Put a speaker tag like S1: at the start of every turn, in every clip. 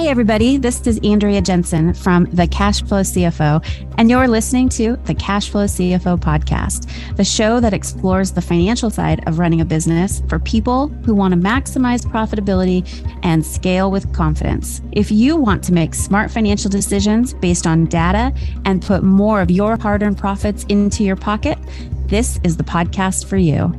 S1: Hey everybody, this is Andrea Jenson from the Cash Flow CFO, and you're listening to the Cash Flow CFO Podcast, the show that explores the financial side of running a business for people who want to maximize profitability and scale with confidence. If you want to make smart financial decisions based on data and put more of your hard-earned profits into your pocket, this is the podcast for you.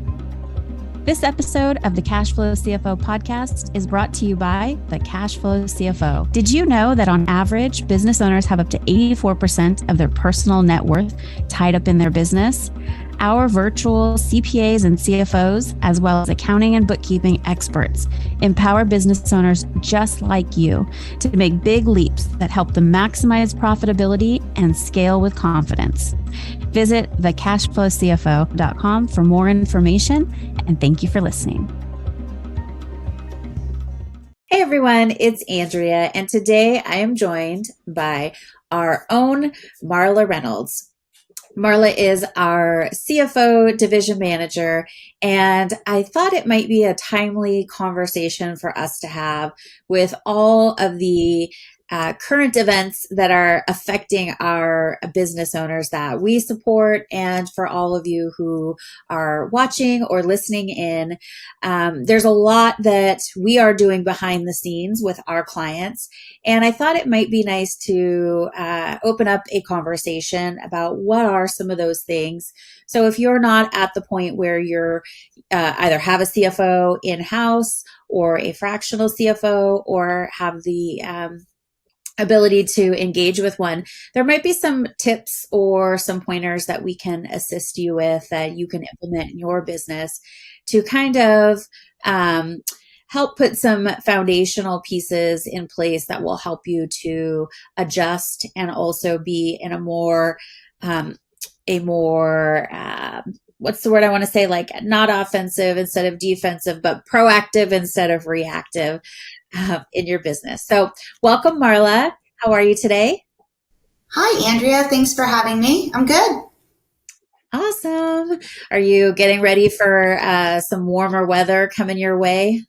S1: This episode of the Cash Flow CFO podcast is brought to you by the Cash Flow CFO. Did you know that on average, business owners have up to 84% of their personal net worth tied up in their business? Our virtual CPAs and CFOs, as well as accounting and bookkeeping experts, empower business owners just like you to make big leaps that help them maximize profitability and scale with confidence. Visit thecashflowcfo.com for more information, and thank you for listening.
S2: Hey everyone, it's Andrea, and today I am joined by our own Marla Reynolds. Marla is our CFO division manager, and I thought it might be a timely conversation for us to have with all of the current events that are affecting our business owners that we support, and for all of you who are watching or listening in. There's a lot that we are doing behind the scenes with our clients, and I thought it might be nice to open up a conversation about what are some of those things. So if you're not at the point where you're either have a CFO in-house or a fractional CFO or have the ability to engage with one, there might be some tips or some pointers that we can assist you with that you can implement in your business to kind of help put some foundational pieces in place that will help you to adjust and also be in a more what's the word I want to say, like not offensive instead of defensive, but proactive instead of reactive in your business. So welcome, Marla. How are you today?
S3: Hi, Andrea. Thanks for having me. I'm good.
S2: Awesome. Are you getting ready for some warmer weather coming your way?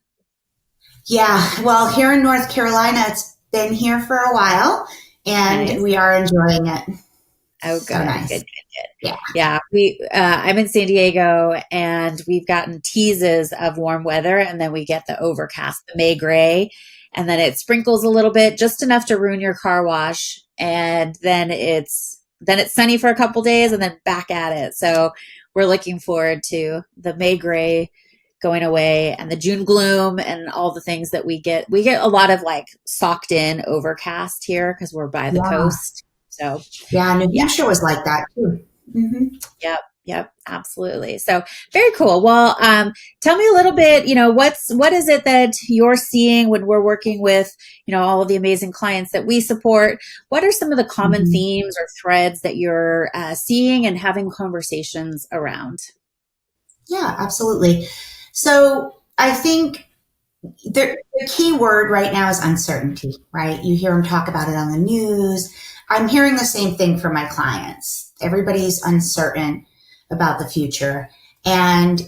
S3: Yeah. Well, here in North Carolina, it's been here for a while, and
S2: Nice.
S3: We are enjoying it.
S2: Oh, good.
S3: So nice.
S2: Good.
S3: Yeah.
S2: I'm in San Diego, and we've gotten teases of warm weather, and then we get the overcast, the May gray, and then it sprinkles a little bit, just enough to ruin your car wash, and then it's sunny for a couple days, and then back at it. So we're looking forward to the May gray going away and the June gloom and all the things that we get. We get a lot of like socked in overcast here because we're by the coast. So
S3: yeah, New Hampshire was like that too. Mm-hmm.
S2: Yep, absolutely. So very cool. Well, tell me a little bit, what is it that you're seeing when we're working with, all of the amazing clients that we support? What are some of the common themes or threads that you're seeing and having conversations around?
S3: Yeah, absolutely. So I think the key word right now is uncertainty, right? You hear them talk about it on the news. I'm hearing the same thing from my clients. Everybody's uncertain about the future. And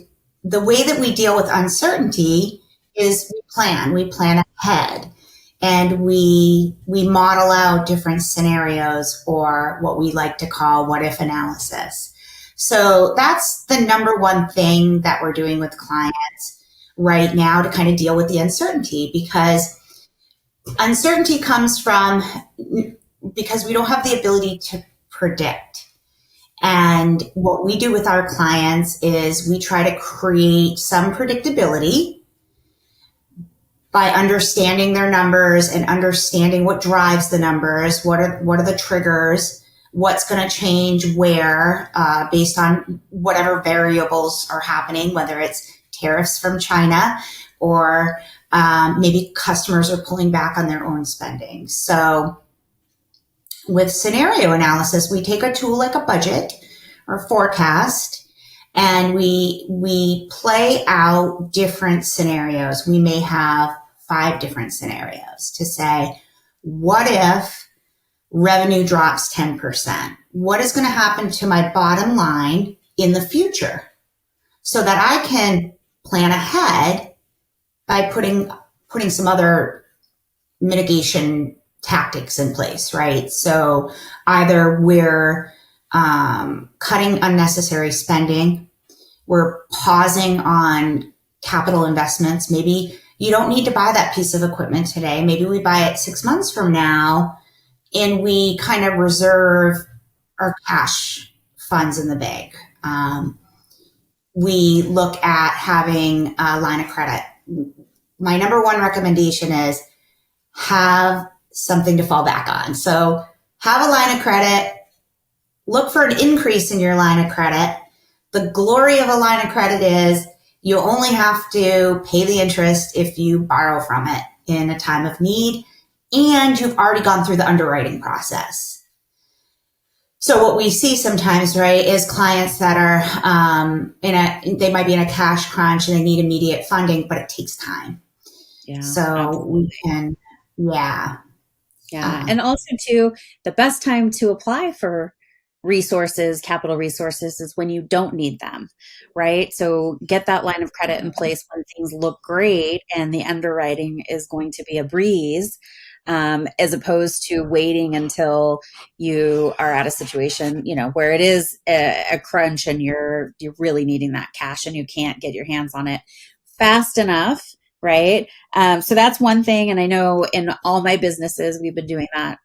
S3: the way that we deal with uncertainty is we plan ahead, and we model out different scenarios, or what we like to call what if analysis. So that's the number one thing that we're doing with clients right now to kind of deal with the uncertainty, because uncertainty comes from because we don't have the ability to predict. And what we do with our clients is we try to create some predictability by understanding their numbers and understanding what drives the numbers, what are the triggers, what's going to change where, based on whatever variables are happening, whether it's tariffs from China or maybe customers are pulling back on their own spending. So with scenario analysis, we take a tool like a budget or forecast, and we play out different scenarios. We may have 5 different scenarios to say, what if revenue drops 10%? What is going to happen to my bottom line in the future, so that I can plan ahead by putting some other mitigation tactics in place, right? So either we're cutting unnecessary spending, we're pausing on capital investments. Maybe you don't need to buy that piece of equipment today. Maybe we buy it 6 months from now, and we kind of reserve our cash funds in the bank. We look at having a line of credit. My number one recommendation is have something to fall back on. So have a line of credit, look for an increase in your line of credit. The glory of a line of credit is you only have to pay the interest if you borrow from it in a time of need, and you've already gone through the underwriting process. So what we see sometimes, right, is clients that are they might be in a cash crunch and they need immediate funding, but it takes time.
S2: Yeah.
S3: So
S2: absolutely.
S3: we can, yeah.
S2: Yeah. And also too, the best time to apply for resources, capital resources, is when you don't need them, right? So get that line of credit in place when things look great and the underwriting is going to be a breeze, as opposed to waiting until you are at a situation, where it is a crunch and you're really needing that cash and you can't get your hands on it fast enough. Right. So that's one thing. And I know in all my businesses, we've been doing that,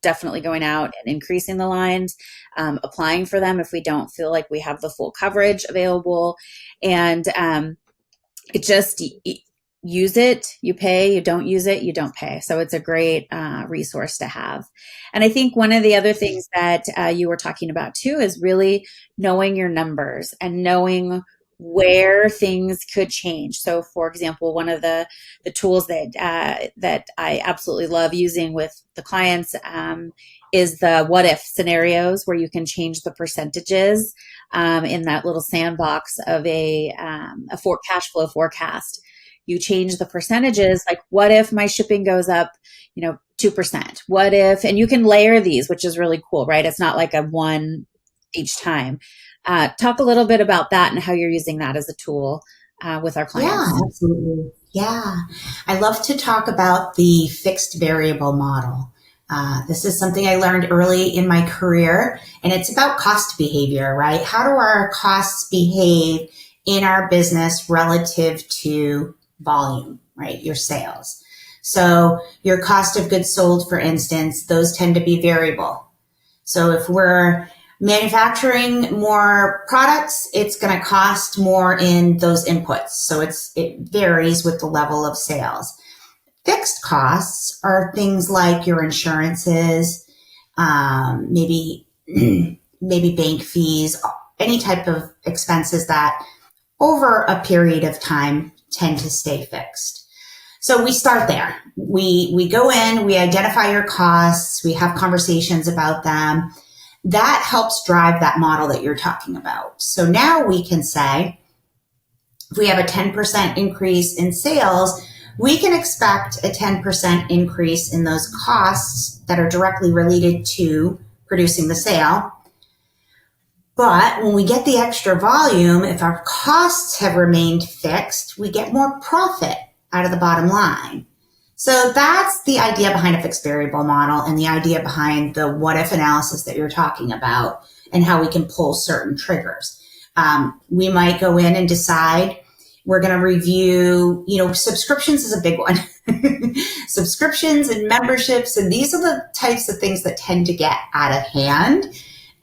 S2: definitely going out and increasing the lines, applying for them if we don't feel like we have the full coverage available. And it just, use it, you pay, you don't use it, you don't pay. So it's a great resource to have. And I think one of the other things that you were talking about too is really knowing your numbers and knowing where things could change. So for example, one of the tools that I absolutely love using with the clients is the what if scenarios, where you can change the percentages in that little sandbox of a cash flow forecast. You change the percentages, like what if my shipping goes up, 2%? What if, and you can layer these, which is really cool, right? It's not like a one each time. Talk a little bit about that and how you're using that as a tool with our clients.
S3: Yeah, absolutely. Yeah. I love to talk about the fixed variable model. This is something I learned early in my career, and it's about cost behavior, right? How do our costs behave in our business relative to volume, right? Your sales. So your cost of goods sold, for instance, those tend to be variable. So if we're manufacturing more products, it's going to cost more in those inputs. So it varies with the level of sales. Fixed costs are things like your insurances, maybe bank fees, any type of expenses that over a period of time tend to stay fixed. So we start there. We go in, we identify your costs, we have conversations about them. That helps drive that model that you're talking about. So now we can say, if we have a 10% increase in sales, we can expect a 10% increase in those costs that are directly related to producing the sale. But when we get the extra volume, if our costs have remained fixed, we get more profit out of the bottom line. So that's the idea behind a fixed variable model and the idea behind the what if analysis that you're talking about and how we can pull certain triggers. We might go in and decide we're going to review, subscriptions is a big one. Subscriptions and memberships. And these are the types of things that tend to get out of hand.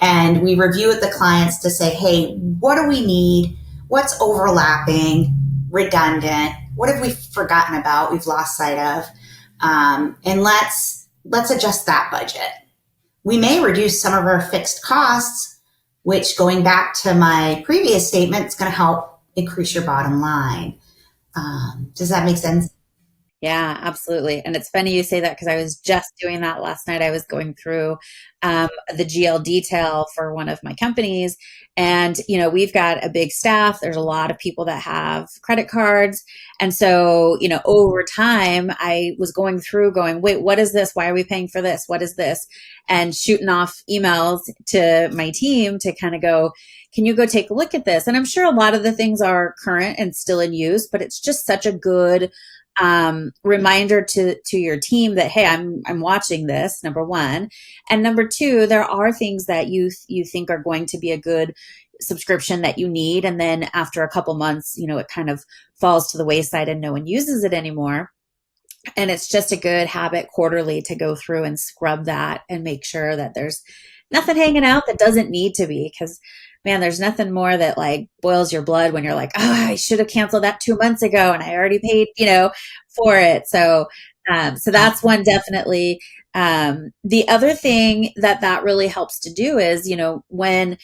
S3: And we review with the clients to say, hey, what do we need? What's overlapping, redundant? What have we forgotten about, we've lost sight of? And let's adjust that budget. We may reduce some of our fixed costs, which, going back to my previous statement, is going to help increase your bottom line. Does that make sense?
S2: Yeah, absolutely. And it's funny you say that because I was just doing that last night. I was going through the GL detail for one of my companies. And, we've got a big staff. There's a lot of people that have credit cards. And so, over time, I was going through going, wait, what is this? Why are we paying for this? What is this? And shooting off emails to my team to kind of go, can you go take a look at this? And I'm sure a lot of the things are current and still in use, but it's just such a good reminder to your team that, hey, I'm watching this, number one. And number two, there are things that you think are going to be a good subscription that you need. And then after a couple months, it kind of falls to the wayside and no one uses it anymore. And it's just a good habit quarterly to go through and scrub that and make sure that there's nothing hanging out that doesn't need to be. Because man, there's nothing more that like boils your blood when you're like, oh, I should have canceled that 2 months ago and I already paid, for it. So that's one definitely. The other thing that really helps to do is, when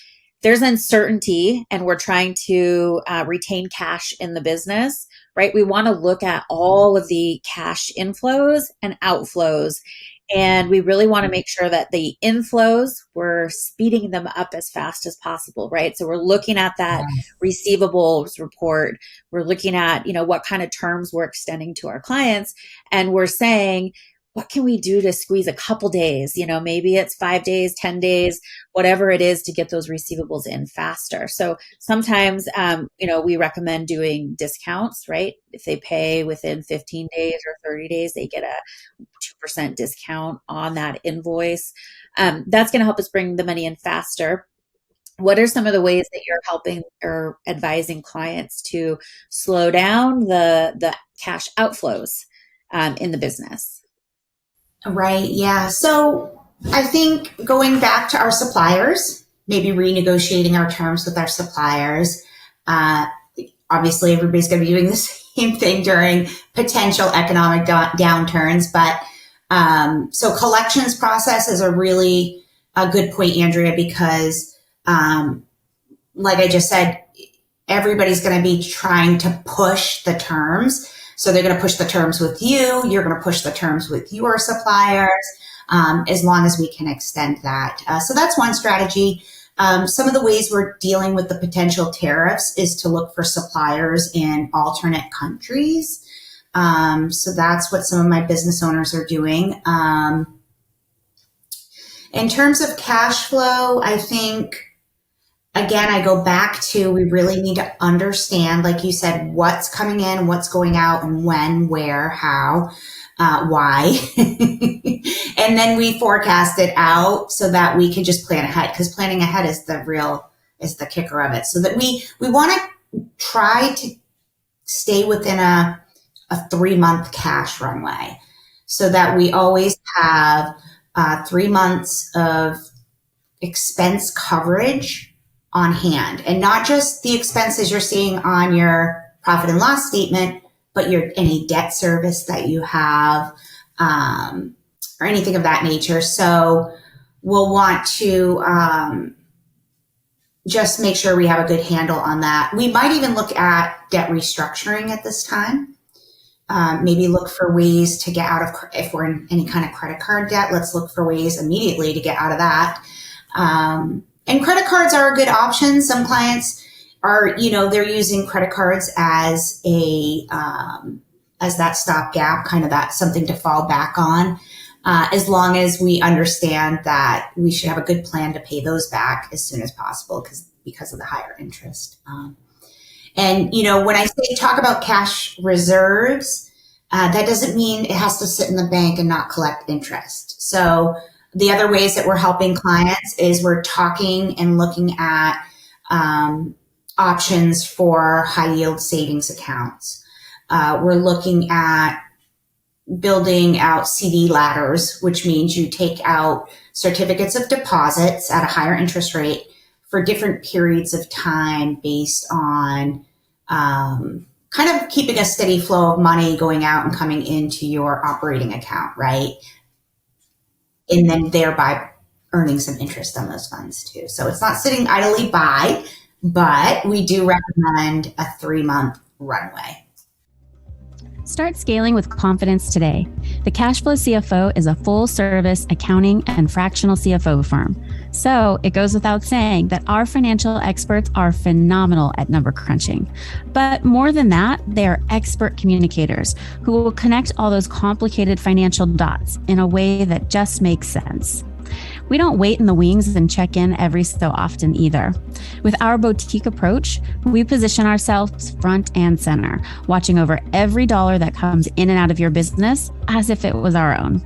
S2: there's uncertainty and we're trying to retain cash in the business, right? We want to look at all of the cash inflows and outflows. And we really want to make sure that the inflows, we're speeding them up as fast as possible, right? So we're looking at that receivables report. We're looking at, what kind of terms we're extending to our clients. And we're saying, what can we do to squeeze a couple days? Maybe it's 5 days, 10 days, whatever it is to get those receivables in faster. So sometimes, we recommend doing discounts, right? If they pay within 15 days or 30 days, they get a 2% discount on that invoice. That's going to help us bring the money in faster. What are some of the ways that you're helping or advising clients to slow down the cash outflows in the business?
S3: Right. Yeah. So I think going back to our suppliers, maybe renegotiating our terms with our suppliers. Obviously, everybody's going to be doing the same thing during potential economic downturns. But so collections process is a really good point, Andrea, because like I just said, everybody's going to be trying to push the terms. So they're going to push the terms with you. You're going to push the terms with your suppliers, as long as we can extend that. So that's one strategy. Some of the ways we're dealing with the potential tariffs is to look for suppliers in alternate countries. So that's what some of my business owners are doing. In terms of cash flow, I think, again, I go back to, we really need to understand, like you said, what's coming in, what's going out, and when, where, how, why. And then we forecast it out so that we can just plan ahead, because planning ahead is the kicker of it. So that we want to try to stay within a 3-month cash runway so that we always have 3 months of expense coverage on hand, and not just the expenses you're seeing on your profit and loss statement, but any debt service that you have, or anything of that nature. So we'll want to just make sure we have a good handle on that. We might even look at debt restructuring at this time. Maybe look for ways to get out of, if we're in any kind of credit card debt, let's look for ways immediately to get out of that. And credit cards are a good option. Some clients are, they're using credit cards as as that stopgap, kind of that something to fall back on, as long as we understand that we should have a good plan to pay those back as soon as possible because of the higher interest. And when I say talk about cash reserves, that doesn't mean it has to sit in the bank and not collect interest. So the other ways that we're helping clients is we're talking and looking at options for high yield savings accounts. We're looking at building out CD ladders, which means you take out certificates of deposits at a higher interest rate for different periods of time based on kind of keeping a steady flow of money going out and coming into your operating account, right? And then thereby earning some interest on those funds too. So it's not sitting idly by, but we do recommend a 3-month runway.
S1: Start scaling with confidence today. The Cash Flow CFO is a full-service accounting and fractional CFO firm. So it goes without saying that our financial experts are phenomenal at number crunching. But more than that, they are expert communicators who will connect all those complicated financial dots in a way that just makes sense. We don't wait in the wings and check in every so often either. With our boutique approach, we position ourselves front and center, watching over every dollar that comes in and out of your business as if it was our own.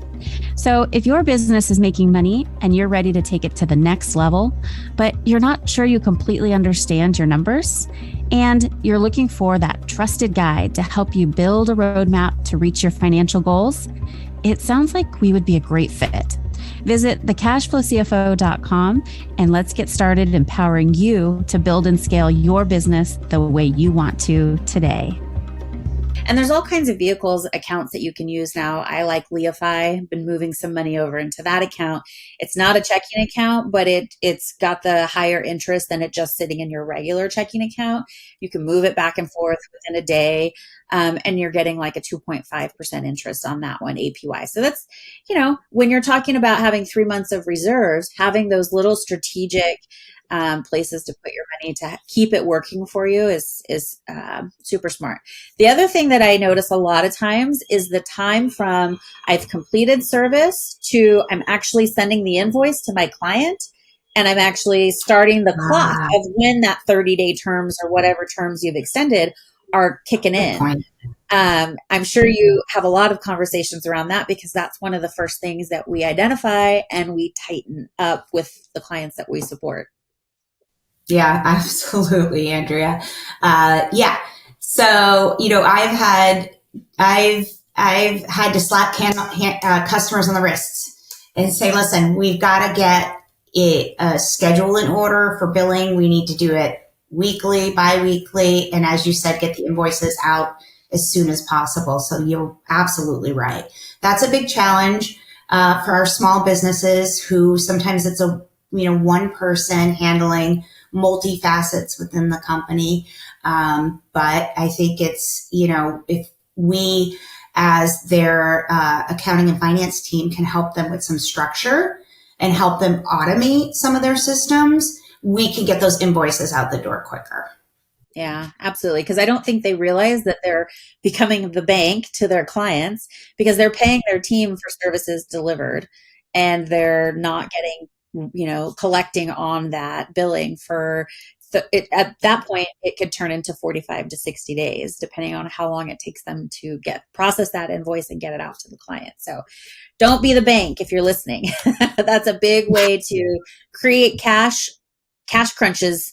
S1: So if your business is making money and you're ready to take it to the next level, but you're not sure you completely understand your numbers, and you're looking for that trusted guide to help you build a roadmap to reach your financial goals, it sounds like we would be a great fit. Visit thecashflowcfo.com and let's get started empowering you to build and scale your business the way you want to today.
S2: And there's all kinds of vehicles, accounts that you can use now. I like Leafy, been moving some money over into that account. It's not a checking account, but it's got the higher interest than it just sitting in your regular checking account. You can move it back and forth within a day. And you're getting like a 2.5% interest on that one, APY. So that's, when you're talking about having 3 months of reserves, having those little strategic places to put your money to keep it working for you is super smart. The other thing that I notice a lot of times is the time from I've completed service to I'm actually sending the invoice to my client, and I'm actually starting the clock of when that 30-day terms or whatever terms you've extended are kicking in. I'm sure you have a lot of conversations around that because that's one of the first things that we identify and we tighten up with the clients that we support.
S3: Yeah, absolutely, Andrea. Yeah. So, I've had to slap customers on the wrists and say, listen, we've got to get a schedule in order for billing. We need to do it weekly, bi-weekly. And as you said, get the invoices out as soon as possible. So you're absolutely right. That's a big challenge for our small businesses who sometimes it's one person handling multifacets within the company. But I think it's, if we as their accounting and finance team can help them with some structure and help them automate some of their systems, we can get those invoices out the door quicker.
S2: Yeah, absolutely. Because I don't think they realize that they're becoming the bank to their clients because they're paying their team for services delivered and they're not getting collecting on that billing for at that point, it could turn into 45 to 60 days, depending on how long it takes them to process that invoice and get it out to the client. So don't be the bank if you're listening. That's a big way to create cash crunches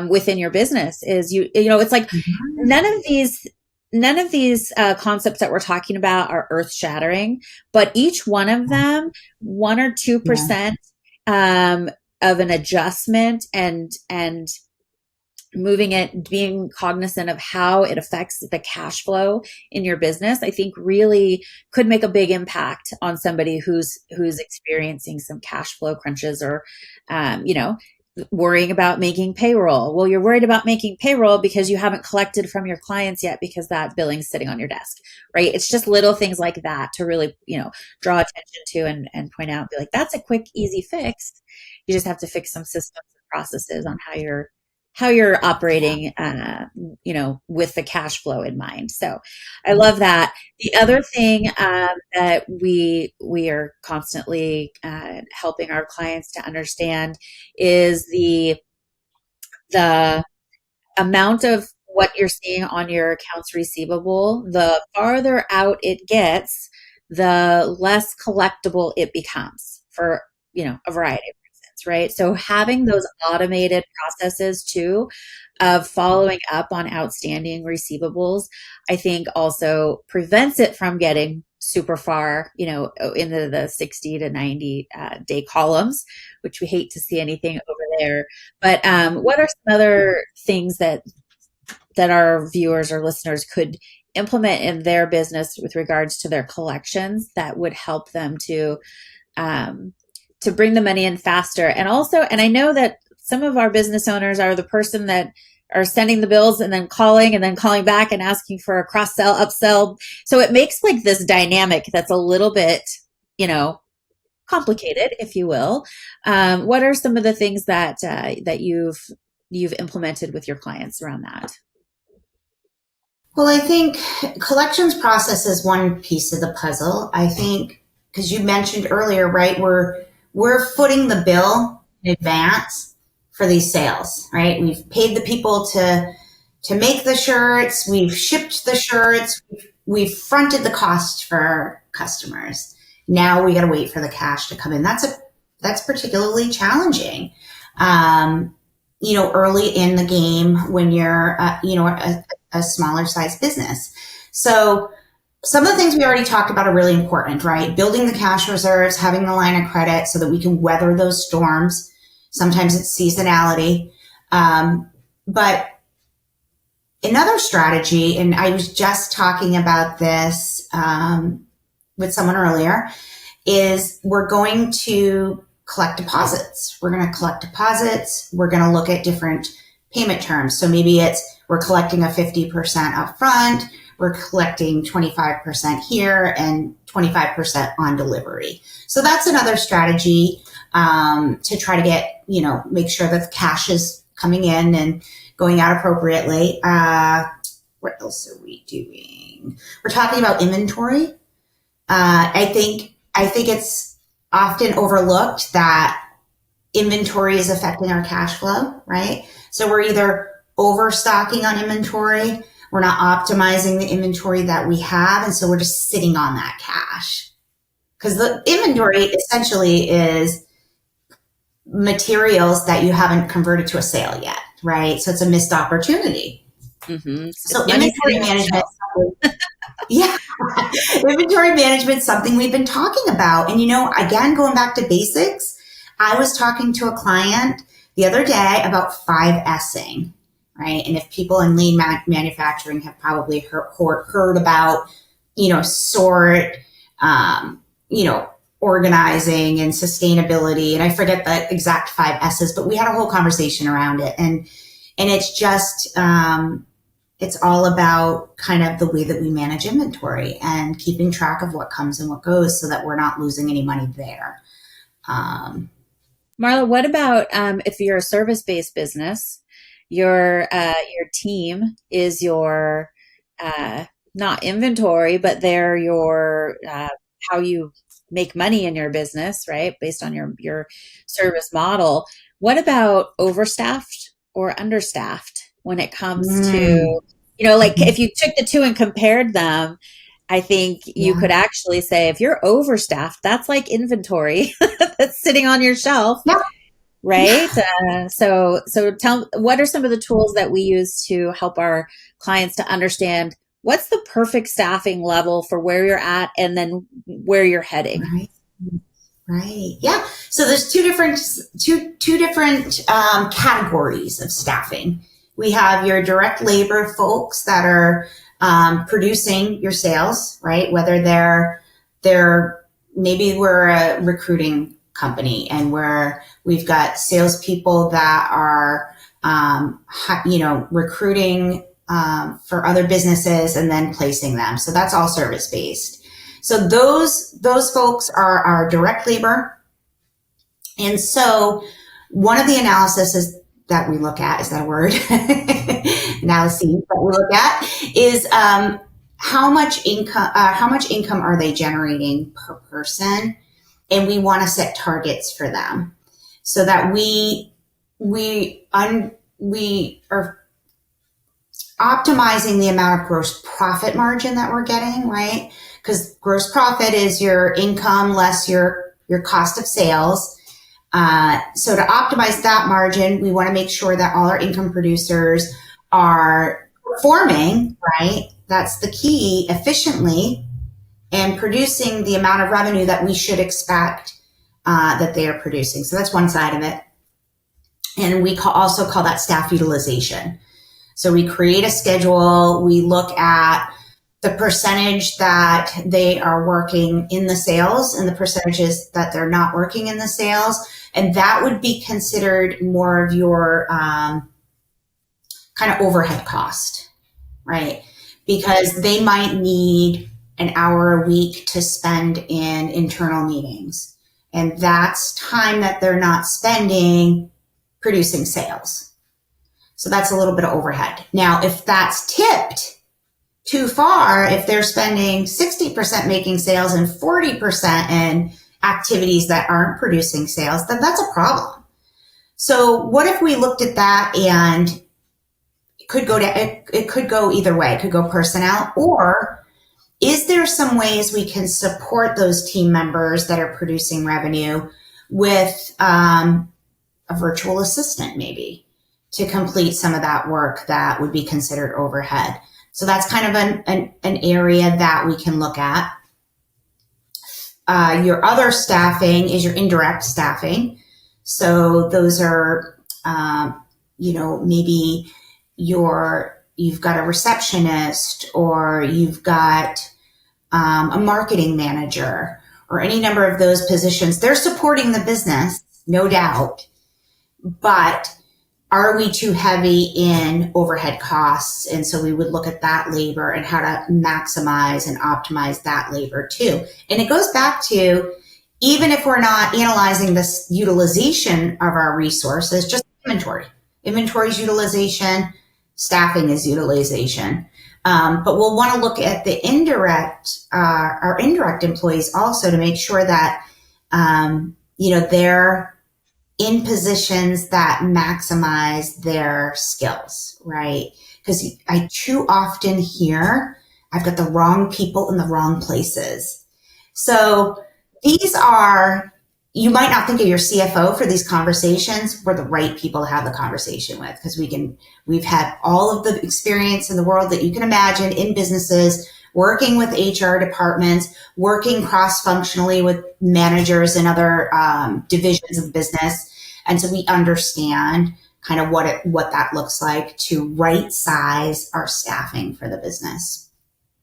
S2: within your business is it's like none of these concepts that we're talking about are earth shattering, but each one of them, 1 or 2%, of an adjustment and moving it, being cognizant of how it affects the cash flow in your business, I think really could make a big impact on somebody who's experiencing some cash flow crunches or, worrying about making payroll. Well, you're worried about making payroll because you haven't collected from your clients yet because that billing's sitting on your desk, right? It's just little things like that to really, draw attention to and point out, be like, that's a quick, easy fix. You just have to fix some systems and processes on how you're operating, with the cash flow in mind. So I love that. The other thing that we are constantly helping our clients to understand is the amount of what you're seeing on your accounts receivable. The farther out it gets, the less collectible it becomes for, a variety of reasons, right? So having those automated processes too of following up on outstanding receivables, I think also prevents it from getting super far, into the 60 to 90 day columns, which we hate to see anything over there. But what are some other things that our viewers or listeners could implement in their business with regards to their collections that would help them to bring the money in faster? And I know that some of our business owners are the person that are sending the bills and then calling back and asking for a cross-sell, upsell. So it makes like this dynamic that's a little bit, complicated, if you will. What are some of the things that you've implemented with your clients around that?
S3: Well, I think collections process is one piece of the puzzle. I think, because you mentioned earlier, right, we're footing the bill in advance for these sales, right? We've paid the people to make the shirts. We've shipped the shirts. We've fronted the cost for customers. Now we got to wait for the cash to come in. That's particularly challenging, early in the game when you're, a smaller size business. So some of the things we already talked about are really important, right? Building the cash reserves, having the line of credit so that we can weather those storms. Sometimes it's seasonality. But another strategy, and I was just talking about this with someone earlier, is we're going to collect deposits. We're going to collect deposits. We're going to look at different payment terms. So maybe we're collecting a 50% upfront. We're collecting 25% here and 25% on delivery. So that's another strategy to try to get, make sure that the cash is coming in and going out appropriately. What else are we doing? We're talking about inventory. I think it's often overlooked that inventory is affecting our cash flow, right? So we're either overstocking on inventory, we're not optimizing the inventory that we have, and so we're just sitting on that cash. Because the inventory essentially is materials that you haven't converted to a sale yet, right? So it's a missed opportunity.
S2: Mm-hmm.
S3: So inventory management, yeah, inventory management is something we've been talking about. And, again, going back to basics, I was talking to a client the other day about 5S'ing, right? And if people in lean manufacturing have probably heard about, sort, organizing and sustainability. And I forget the exact 5S's, but we had a whole conversation around it. And it's just, it's all about kind of the way that we manage inventory and keeping track of what comes and what goes so that we're not losing any money there.
S2: Marla, what about if you're a service-based business, your team is your not inventory, but they're your how you make money in your business, right? Based on your service model. What about overstaffed or understaffed when it comes to, if you took the two and compared them, I think you could actually say if you're overstaffed, that's like inventory that's sitting on your shelf, right? So what are some of the tools that we use to help our clients to understand what's the perfect staffing level for where you're at and then where you're heading?
S3: Right. Yeah. So there's two different categories of staffing. We have your direct labor folks that are producing your sales, right? Whether maybe we're a recruiting company and we've got salespeople that are, recruiting for other businesses and then placing them. So that's all service based. So those folks are our direct labor. And so one of the analysis that we look at, is that a word? Analyses that we look at is how much income are they generating per person, and we want to set targets for them so that we are optimizing the amount of gross profit margin that we're getting, right? Because gross profit is your income less your cost of sales. So to optimize that margin, we want to make sure that all our income producers are performing, right? That's the key, efficiently, and producing the amount of revenue that we should expect that they are producing. So that's one side of it. And we also call that staff utilization. So we create a schedule. We look at the percentage that they are working in the sales and the percentages that they're not working in the sales. And that would be considered more of your kind of overhead cost, right? Because they might need an hour a week to spend in internal meetings. And that's time that they're not spending producing sales. So that's a little bit of overhead. Now, if that's tipped too far, if they're spending 60% making sales and 40% activities that aren't producing sales, then that's a problem. So what if we looked at that, and it could go either way. It could go personnel, or is there some ways we can support those team members that are producing revenue with a virtual assistant, maybe, to complete some of that work that would be considered overhead? So that's kind of an area that we can look at. Your other staffing is your indirect staffing. So those are, maybe you've got a receptionist, or you've got a marketing manager, or any number of those positions. They're supporting the business, no doubt, but are we too heavy in overhead costs? And so we would look at that labor and how to maximize and optimize that labor too. And it goes back to, even if we're not analyzing this utilization of our resources, just inventory. Inventory is utilization, staffing is utilization. But we'll want to look at the our indirect employees also, to make sure that, they're in positions that maximize their skills, right? Because I too often hear, I've got the wrong people in the wrong places. So these are, you might not think of your CFO for these conversations. We're the right people to have the conversation with, because we've had all of the experience in the world that you can imagine in businesses, working with HR departments, working cross-functionally with managers and other divisions of business. And so we understand kind of what that looks like to right size our staffing for the business.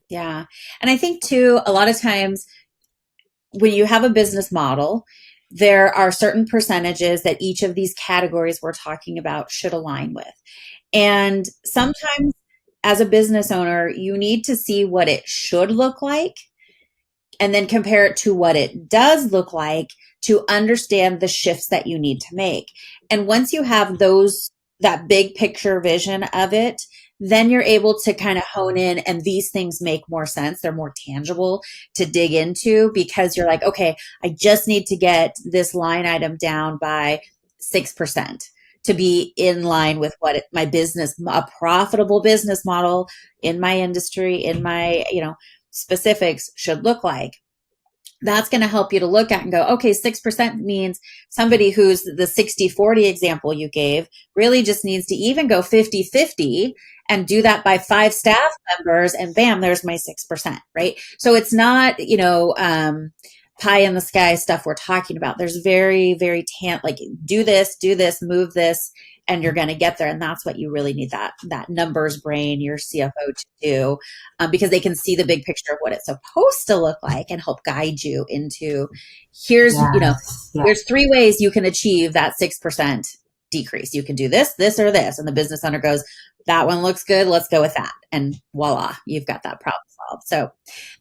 S2: Yeah. And I think too, a lot of times when you have a business model, there are certain percentages that each of these categories we're talking about should align with. And sometimes as a business owner, you need to see what it should look like and then compare it to what it does look like to understand the shifts that you need to make. And once you have that big picture vision of it, then you're able to kind of hone in, and these things make more sense. They're more tangible to dig into, because you're like, okay, I just need to get this line item down by 6% to be in line with what my business, a profitable business model in my industry, in my, specifics should look like. That's going to help you to look at and go, okay, 6% means somebody who's the 60-40 example you gave really just needs to even go 50-50 and do that by 5 staff members, and bam, there's my 6%, right? So it's not, pie in the sky stuff we're talking about. There's very, very do this, move this, and you're going to get there. And that's what you really need that numbers brain, your CFO, to do, because they can see the big picture of what it's supposed to look like and help guide you into here's 3 ways you can achieve that 6% decrease. You can do this, this, or this. And the business owner goes, that one looks good. Let's go with that. And voila, you've got that problem solved. So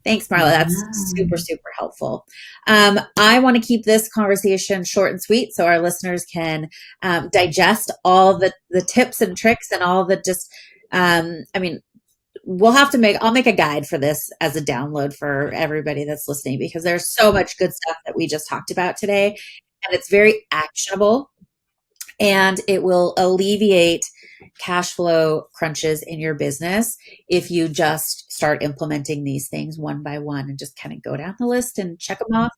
S2: thanks, Marla. That's super, super helpful. I want to keep this conversation short and sweet so our listeners can digest all the tips and tricks and all the I'll make a guide for this as a download for everybody that's listening, because there's so much good stuff that we just talked about today, and it's very actionable, and it will alleviate cash flow crunches in your business if you just start implementing these things one by one and just kind of go down the list and check them off.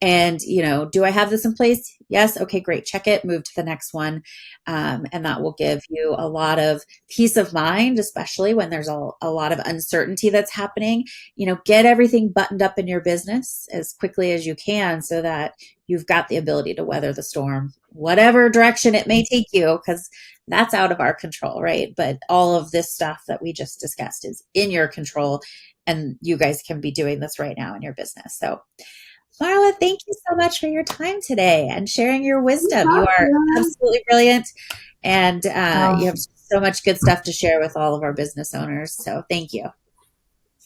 S2: And, do I have this in place? Yes. Okay, great. Check it, move to the next one. And that will give you a lot of peace of mind, especially when there's a lot of uncertainty that's happening. Get everything buttoned up in your business as quickly as you can so that you've got the ability to weather the storm, whatever direction it may take you, because that's out of our control, right? But all of this stuff that we just discussed is in your control, and you guys can be doing this right now in your business. So, Marla, thank you so much for your time today and sharing your wisdom. You are absolutely brilliant, and you have so much good stuff to share with all of our business owners. So thank you.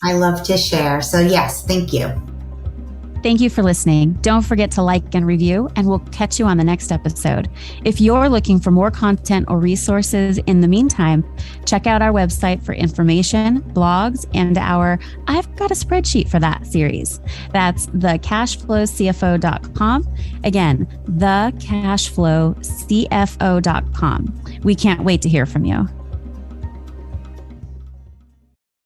S3: I love to share. So yes, thank you.
S1: Thank you for listening. Don't forget to like and review, and we'll catch you on the next episode. If you're looking for more content or resources in the meantime, check out our website for information, blogs, and our I've Got a Spreadsheet for That series. That's thecashflowcfo.com. Again, thecashflowcfo.com. We can't wait to hear from you.